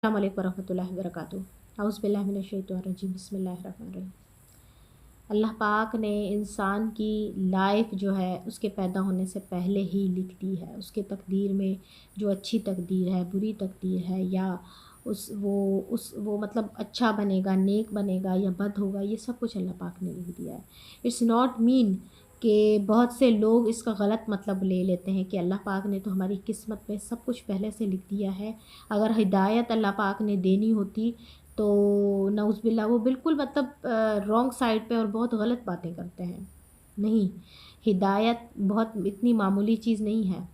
अस्सलाम वालेकुम वरहमतुल्लाहि वबरकातुहू। औज़ु बिल्लाहि मिनश शैतानिर रजीम, बिस्मिल्लाहिर रहमानिर रहीम। अल्लाह पाक ने इंसान की लाइफ जो है उसके पैदा होने से पहले ही लिख दी है। उसके तकदीर में जो अच्छी तकदीर है, बुरी तकदीर है, या वो मतलब अच्छा बनेगा, नेक बनेगा या बद होगा, ये सब कुछ अल्लाह पाक ने लिख दिया है। इट्स नॉट मीन कि बहुत से लोग इसका गलत मतलब ले लेते हैं कि अल्लाह पाक ने तो हमारी किस्मत में सब कुछ पहले से लिख दिया है। अगर हिदायत अल्लाह पाक ने देनी होती तो नऊज़ वो बिल्कुल मतलब रॉन्ग साइड पे और बहुत गलत बातें करते हैं। नहीं, हिदायत बहुत इतनी मामूली चीज़ नहीं है।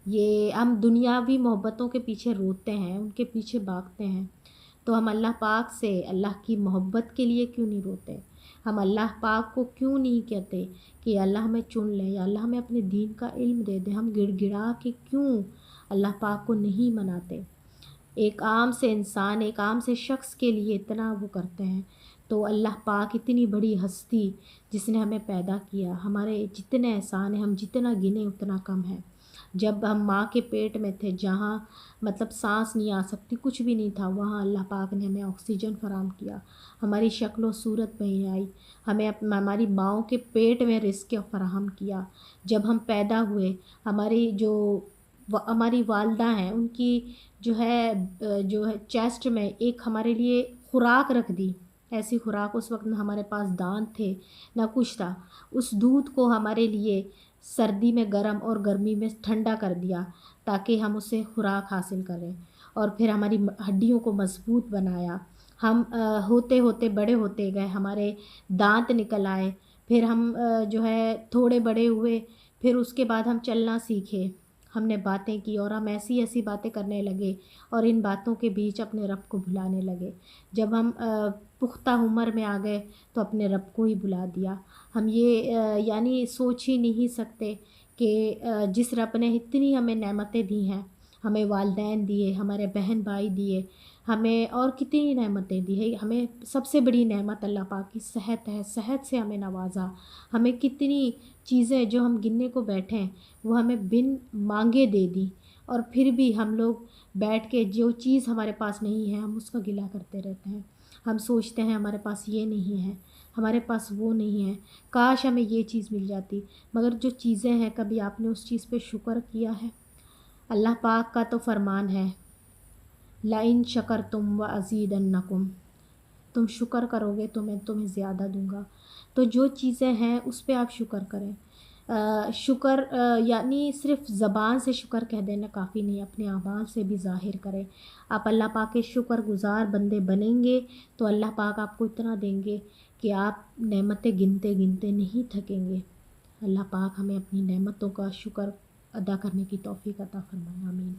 ये हम दुनियावी मोहब्बतों के पीछे रोते हैं, उनके पीछे भागते हैं, तो हम अल्लाह पाक से अल्लाह की मोहब्बत के लिए क्यों नहीं रोते? हम अल्लाह पाक को क्यों नहीं कहते कि अल्लाह हमें चुन ले या अल्लाह हमें अपने दीन का इल्म दे दे? हम गिड़गिड़ा के क्यों अल्लाह पाक को नहीं मनाते? एक आम से इंसान, एक आम से शख्स के लिए इतना वो करते हैं, तो अल्लाह पाक इतनी बड़ी हस्ती जिसने हमें पैदा किया, हमारे जितने एहसान हैं हम जितना गिने उतना कम है। जब हम माँ के पेट में थे, जहाँ मतलब सांस नहीं आ सकती, कुछ भी नहीं था, वहाँ अल्लाह पाक ने हमें ऑक्सीजन फराहम किया, हमारी शक्ल व सूरत नहीं आई, हमें हमारी माँओं के पेट में रिज़्क़ फराहम किया। जब हम पैदा हुए, हमारी वालदा हैं, उनकी जो है चेस्ट में एक हमारे लिए खुराक रख दी। ऐसी खुराक उस वक़्त ना हमारे पास दाँत थे, ना कुछ था। उस दूध को हमारे लिए सर्दी में गर्म और गर्मी में ठंडा कर दिया ताकि हम उससे खुराक हासिल करें, और फिर हमारी हड्डियों को मज़बूत बनाया। हम होते होते बड़े होते गए, हमारे दाँत निकल आए, फिर हम जो है थोड़े बड़े हुए, फिर उसके बाद हम चलना सीखे, हमने बातें की और हम ऐसी-ऐसी बातें करने लगे और इन बातों के बीच अपने रब को भुलाने लगे। जब हम पुख्ता उम्र में आ गए तो अपने रब को ही भुला दिया। हम ये यानी सोच ही नहीं सकते कि जिस रब ने इतनी हमें नेमतें दी हैं, हमें वालिदैन दिए, हमारे बहन भाई दिए, हमें और कितनी नेमतें दी है। हमें सबसे बड़ी नेमत अल्लाह पाक की सेहत है, सेहत से हमें नवाज़ा। हमें कितनी चीज़ें जो हम गिनने को बैठें वो हमें बिन मांगे दे दी, और फिर भी हम लोग बैठ के जो चीज़ हमारे पास नहीं है हम उसका गिला करते रहते हैं। हम सोचते हैं हमारे पास ये नहीं है, हमारे पास वो नहीं है, काश हमें ये चीज़ मिल जाती। मगर जो चीज़ें हैं, कभी आपने उस चीज़ पे शुक्र किया है? अल्लाह पाक का तो फरमान है, लाइन शकरतुम व अज़ीदन्नकुम, तुम शुक्र करोगे तो मैं तुम्हें ज़्यादा दूँगा। तो जो चीज़ें हैं उस पे आप शुक्र करें। शुक्र यानी सिर्फ़ ज़बान से शुक्र कह देना काफ़ी नहीं, अपने अमाल से भी ज़ाहिर करें। आप अल्लाह पाक के शुक्रगुज़ार बंदे बनेंगे तो अल्लाह पाक आपको इतना देंगे कि आप नेमतें गिनते-गिनते नहीं थकेंगे। अल्लाह पाक हमें अपनी नेमतों का शुक्र अदा करने की तौफ़ीक़ अता फ़रमाए। आमीन।